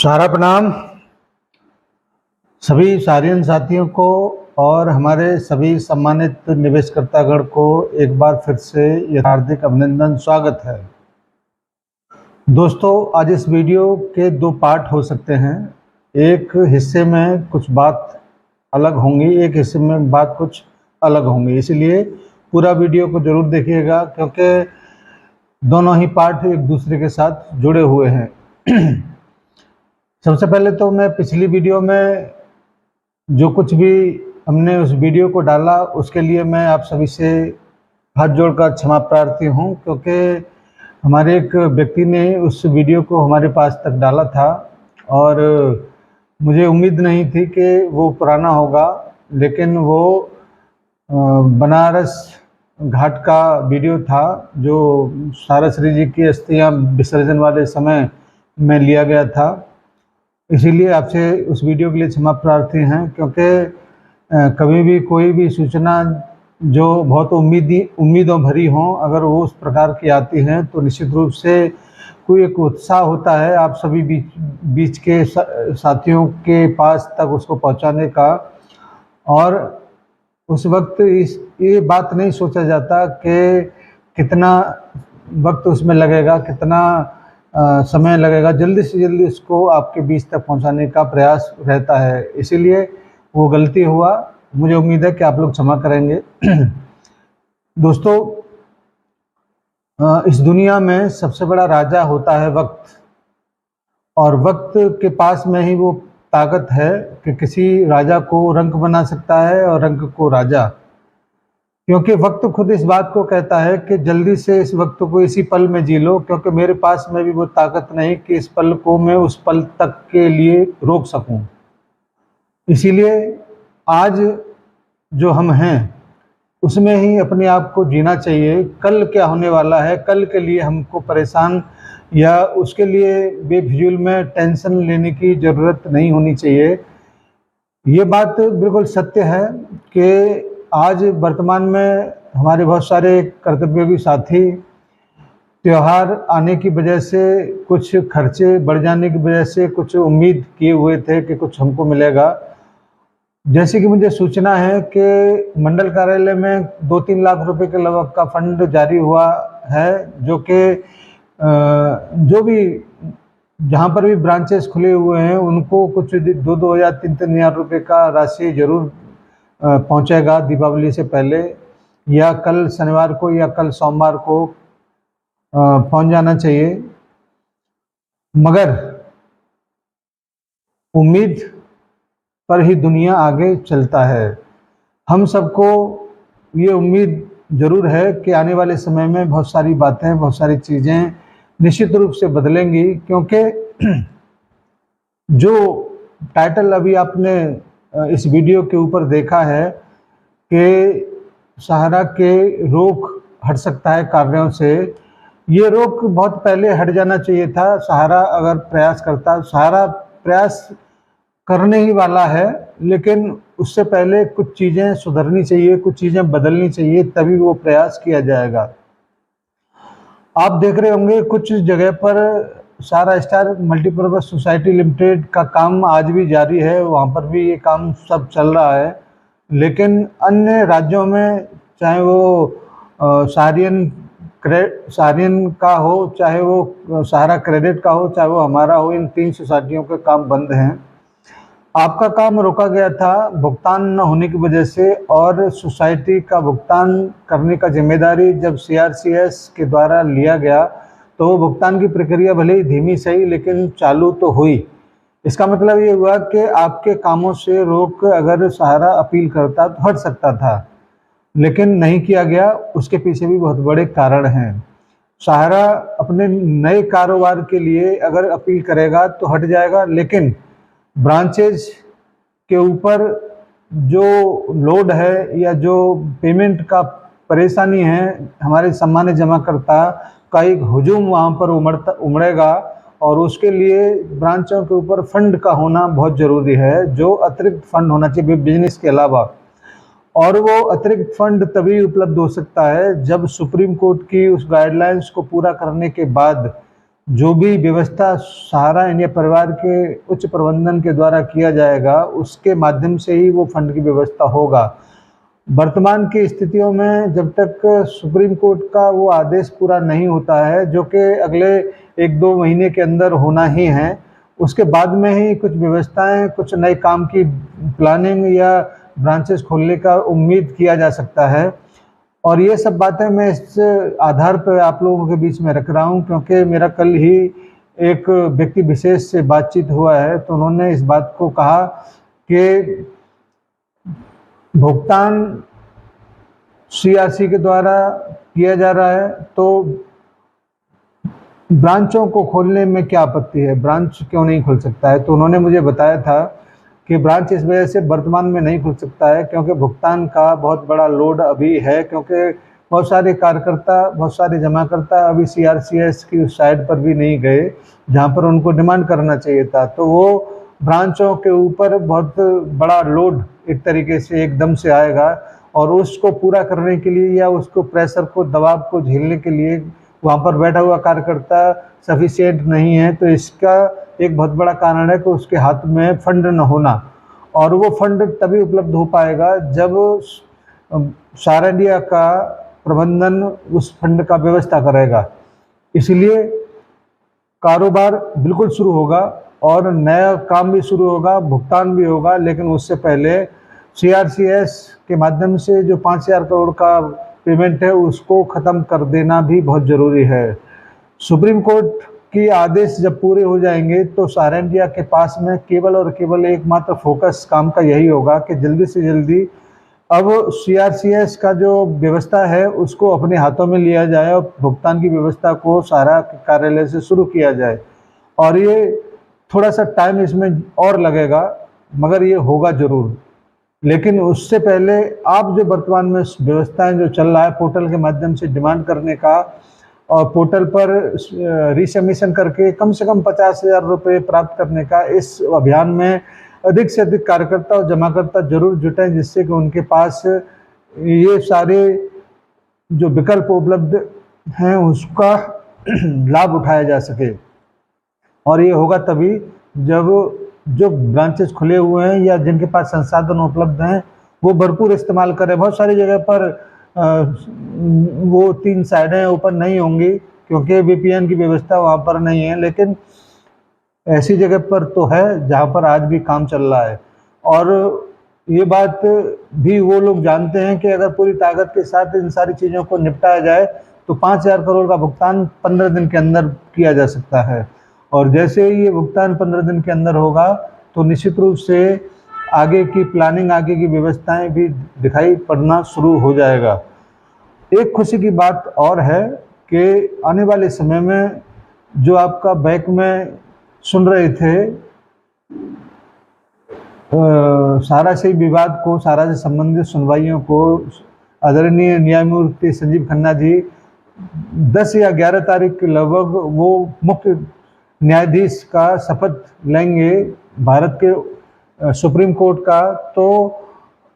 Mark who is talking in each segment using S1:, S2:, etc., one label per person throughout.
S1: सारा प्रणाम सभी सारियन साथियों को और हमारे सभी सम्मानित निवेशकर्तागण को एक बार फिर से हार्दिक अभिनंदन स्वागत है। दोस्तों, आज इस वीडियो के दो पार्ट हो सकते हैं। एक हिस्से में कुछ बात अलग होंगी, एक हिस्से में बात कुछ अलग होंगी, इसलिए पूरा वीडियो को ज़रूर देखिएगा क्योंकि दोनों ही पार्ट एक दूसरे के साथ जुड़े हुए हैं। सबसे पहले तो मैं पिछली वीडियो में जो कुछ भी हमने उस वीडियो को डाला उसके लिए मैं आप सभी से हाथ जोड़कर क्षमा प्रार्थी हूं, क्योंकि हमारे एक व्यक्ति ने उस वीडियो को हमारे पास तक डाला था और मुझे उम्मीद नहीं थी कि वो पुराना होगा, लेकिन वो बनारस घाट का वीडियो था जो सारा श्री जी की अस्थियां विसर्जन वाले समय में लिया गया था। इसीलिए आपसे उस वीडियो के लिए क्षमा प्रार्थी हैं, क्योंकि कभी भी कोई भी सूचना जो बहुत उम्मीदों भरी हो, अगर वो उस प्रकार की आती हैं तो निश्चित रूप से कोई एक उत्साह होता है आप सभी बीच के साथियों के पास तक उसको पहुंचाने का। और उस वक्त ये बात नहीं सोचा जाता कि कितना वक्त उसमें लगेगा, कितना समय लगेगा, जल्दी से जल्दी उसको आपके बीच तक पहुंचाने का प्रयास रहता है। इसीलिए वो गलती हुआ, मुझे उम्मीद है कि आप लोग क्षमा करेंगे। दोस्तों, इस दुनिया में सबसे बड़ा राजा होता है वक्त, और वक्त के पास में ही वो ताकत है कि किसी राजा को रंक बना सकता है और रंक को राजा, क्योंकि वक्त खुद इस बात को कहता है कि जल्दी से इस वक्त को इसी पल में जी लो, क्योंकि मेरे पास में भी वो ताकत नहीं कि इस पल को मैं उस पल तक के लिए रोक सकूं। इसीलिए आज जो हम हैं उसमें ही अपने आप को जीना चाहिए। कल क्या होने वाला है, कल के लिए हमको परेशान या उसके लिए बेफिजूल में टेंशन लेने की ज़रूरत नहीं होनी चाहिए। ये बात बिल्कुल सत्य है कि आज वर्तमान में हमारे बहुत सारे कर्तव्योगी साथी त्यौहार आने की वजह से, कुछ खर्चे बढ़ जाने की वजह से कुछ उम्मीद किए हुए थे कि कुछ हमको मिलेगा। जैसे कि मुझे सूचना है कि मंडल कार्यालय में 2-3 लाख रुपए के लगभग का फंड जारी हुआ है, जो कि जो भी जहाँ पर भी ब्रांचेस खुले हुए हैं उनको कुछ 2-2 या 3-3 हज़ार रुपये का राशि जरूर पहुंचेगा दीपावली से पहले, या कल शनिवार को या कल सोमवार को पहुंच जाना चाहिए। मगर उम्मीद पर ही दुनिया आगे चलता है। हम सबको ये उम्मीद ज़रूर है कि आने वाले समय में बहुत सारी बातें, बहुत सारी चीज़ें निश्चित रूप से बदलेंगी, क्योंकि जो टाइटल अभी आपने इस वीडियो के ऊपर देखा है कि सहारा के रोक हट सकता है कार्यों से, ये रोक बहुत पहले हट जाना चाहिए था। सहारा अगर प्रयास करता, सहारा प्रयास करने ही वाला है, लेकिन उससे पहले कुछ चीज़ें सुधरनी चाहिए, कुछ चीज़ें बदलनी चाहिए, तभी वो प्रयास किया जाएगा। आप देख रहे होंगे कुछ जगह पर सारा स्टार मल्टीपर्पज़ सोसाइटी लिमिटेड का काम आज भी जारी है, वहाँ पर भी ये काम सब चल रहा है। लेकिन अन्य राज्यों में, चाहे वो सारियन का हो, चाहे वो सहारा क्रेडिट का हो, चाहे वो हमारा हो, इन 3 सोसाइटियों के काम बंद हैं। आपका काम रोका गया था भुगतान न होने की वजह से, और सोसाइटी का भुगतान करने का जिम्मेदारी जब CRCS के द्वारा लिया गया तो वो भुगतान की प्रक्रिया भले ही धीमी सही लेकिन चालू तो हुई। इसका मतलब ये हुआ कि आपके कामों से रोक अगर सहारा अपील करता तो हट सकता था, लेकिन नहीं किया गया। उसके पीछे भी बहुत बड़े कारण हैं। सहारा अपने नए कारोबार के लिए अगर अपील करेगा तो हट जाएगा, लेकिन ब्रांचेज के ऊपर जो लोड है या जो पेमेंट का परेशानी है, हमारे सम्मानित जमाकर्ता का एक हुजूम वहाँ पर उमड़ेगा, और उसके लिए ब्रांचों के ऊपर फंड का होना बहुत ज़रूरी है, जो अतिरिक्त फंड होना चाहिए बिजनेस के अलावा। और वो अतिरिक्त फंड तभी उपलब्ध हो सकता है जब सुप्रीम कोर्ट की उस गाइडलाइंस को पूरा करने के बाद जो भी व्यवस्था सहारा इंडिया परिवार के उच्च प्रबंधन के द्वारा किया जाएगा, उसके माध्यम से ही वो फंड की व्यवस्था होगा। वर्तमान की स्थितियों में जब तक सुप्रीम कोर्ट का वो आदेश पूरा नहीं होता है, जो कि अगले 1-2 महीने के अंदर होना ही है, उसके बाद में ही कुछ व्यवस्थाएं, कुछ नए काम की प्लानिंग या ब्रांचेस खोलने का उम्मीद किया जा सकता है। और ये सब बातें मैं इस आधार पर आप लोगों के बीच में रख रहा हूँ, क्योंकि मेरा कल ही एक व्यक्ति विशेष से बातचीत हुआ है, तो उन्होंने इस बात को कहा कि भुगतान सीआरसी के द्वारा किया जा रहा है, तो ब्रांचों को खोलने में क्या आपत्ति है, ब्रांच क्यों नहीं खुल सकता है। तो उन्होंने मुझे बताया था कि ब्रांच इस वजह से वर्तमान में नहीं खुल सकता है क्योंकि भुगतान का बहुत बड़ा लोड अभी है, क्योंकि बहुत सारे कार्यकर्ता, बहुत सारे जमाकर्ता अभी सीआरसीएस की उस साइड पर भी नहीं गए जहां पर उनको डिमांड करना चाहिए था। तो वो ब्रांचों के ऊपर बहुत बड़ा लोड एक तरीके से एकदम से आएगा, और उसको पूरा करने के लिए या उसको प्रेशर को, दबाव को झेलने के लिए वहाँ पर बैठा हुआ कार्यकर्ता सफिशिएंट नहीं है। तो इसका एक बहुत बड़ा कारण है कि उसके हाथ में फंड न होना, और वो फंड तभी उपलब्ध हो पाएगा जब सारा इंडिया का प्रबंधन उस फंड का व्यवस्था करेगा। इसलिए कारोबार बिल्कुल शुरू होगा और नया काम भी शुरू होगा, भुगतान भी होगा, लेकिन उससे पहले सीआरसीएस के माध्यम से जो 5,000 करोड़ का पेमेंट है उसको ख़त्म कर देना भी बहुत ज़रूरी है। सुप्रीम कोर्ट के आदेश जब पूरे हो जाएंगे तो सारा इंडिया के पास में केवल और केवल एकमात्र फोकस काम का यही होगा कि जल्दी से जल्दी अब सीआरसीएस का जो व्यवस्था है उसको अपने हाथों में लिया जाए और भुगतान की व्यवस्था को सारा कार्यालय से शुरू किया जाए। और ये थोड़ा सा टाइम इसमें और लगेगा, मगर ये होगा ज़रूर। लेकिन उससे पहले आप जो वर्तमान में व्यवस्थाएं जो चल रहा है पोर्टल के माध्यम से डिमांड करने का, और पोर्टल पर रिसबमिशन करके कम से कम 50,000 रुपये प्राप्त करने का, इस अभियान में अधिक से अधिक कार्यकर्ता और जमाकर्ता जरूर जुटें, जिससे कि उनके पास ये सारे जो विकल्प उपलब्ध हैं उसका लाभ उठाया जा सके। और ये होगा तभी जब जो ब्रांचेस खुले हुए हैं या जिनके पास संसाधन उपलब्ध हैं वो भरपूर इस्तेमाल करें। बहुत सारी जगह पर वो 3 साइडें ओपन नहीं होंगी क्योंकि वीपीएन की व्यवस्था वहाँ पर नहीं है, लेकिन ऐसी जगह पर तो है जहाँ पर आज भी काम चल रहा है। और ये बात भी वो लोग जानते हैं कि अगर पूरी ताकत के साथ इन सारी चीज़ों को निपटाया जाए तो 5,000 करोड़ का भुगतान 15 दिन के अंदर किया जा सकता है। और जैसे ही ये भुगतान 15 दिन के अंदर होगा तो निश्चित रूप से आगे की प्लानिंग, आगे की व्यवस्थाएं भी दिखाई पड़ना शुरू हो जाएगा। एक खुशी की बात और है कि आने वाले समय में जो आपका बैंक में सुन रहे थे सारा से विवाद को, सारा से संबंधित सुनवाइयों को आदरणीय न्यायमूर्ति संजीव खन्ना जी 10 या 11 तारीख के लगभग वो मुख्य न्यायाधीश का शपथ लेंगे भारत के सुप्रीम कोर्ट का। तो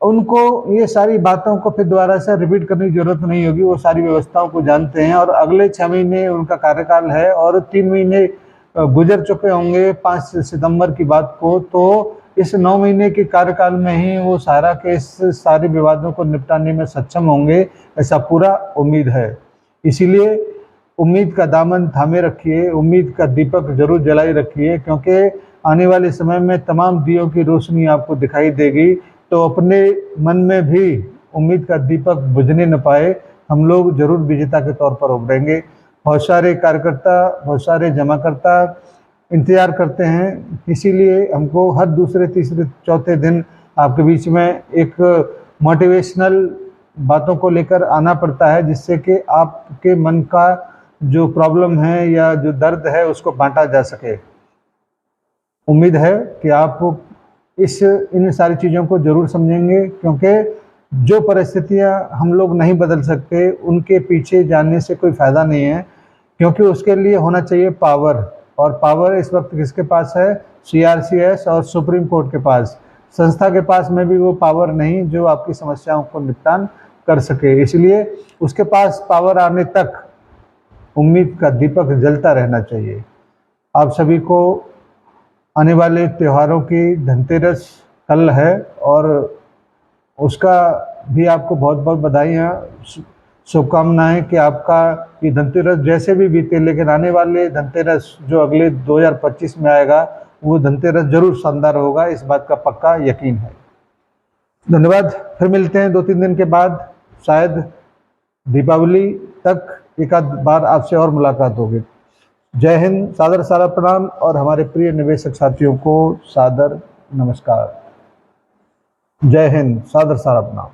S1: उनको ये सारी बातों को फिर दोबारा से रिपीट करने की जरूरत नहीं होगी, वो सारी व्यवस्थाओं को जानते हैं। और अगले 6 महीने उनका कार्यकाल है और 3 महीने गुजर चुके होंगे 5 सितंबर की बात को। तो इस 9 महीने के कार्यकाल में ही वो सारा के सारे विवादों को निपटाने में सक्षम होंगे, ऐसा पूरा उम्मीद है। इसीलिए उम्मीद का दामन थामे रखिए, उम्मीद का दीपक जरूर जलाई रखिए, क्योंकि आने वाले समय में तमाम दियों की रोशनी आपको दिखाई देगी। तो अपने मन में भी उम्मीद का दीपक बुझने न पाए, हम लोग जरूर विजेता के तौर पर उभरेंगे। बहुत सारे कार्यकर्ता, बहुत सारे जमाकर्ता इंतजार करते हैं, इसीलिए हमको हर दूसरे, तीसरे, चौथे दिन आपके बीच में एक मोटिवेशनल बातों को लेकर आना पड़ता है, जिससे कि आपके मन का जो प्रॉब्लम है या जो दर्द है उसको बांटा जा सके। उम्मीद है कि आप इन सारी चीज़ों को जरूर समझेंगे, क्योंकि जो परिस्थितियां हम लोग नहीं बदल सकते उनके पीछे जाने से कोई फ़ायदा नहीं है, क्योंकि उसके लिए होना चाहिए पावर। और पावर इस वक्त किसके पास है? सीआरसीएस और सुप्रीम कोर्ट के पास। संस्था के पास में भी वो पावर नहीं जो आपकी समस्याओं को निपटान कर सके। इसलिए उसके पास पावर आने तक उम्मीद का दीपक जलता रहना चाहिए। आप सभी को आने वाले त्योहारों की धनतेरस कल है और उसका भी आपको बहुत बहुत बधाइयाँ, शुभकामनाएं कि आपका ये धनतेरस जैसे भी बीते, लेकिन आने वाले धनतेरस जो अगले 2025 में आएगा वो धनतेरस जरूर शानदार होगा, इस बात का पक्का यकीन है। धन्यवाद। फिर मिलते हैं 2-3 दिन के बाद, शायद दीपावली तक एक आध बार आपसे और मुलाकात होगी। जय हिंद, सादर सारा प्रणाम और हमारे प्रिय निवेशक साथियों को सादर नमस्कार। जय हिंद, सादर सारा प्रणाम।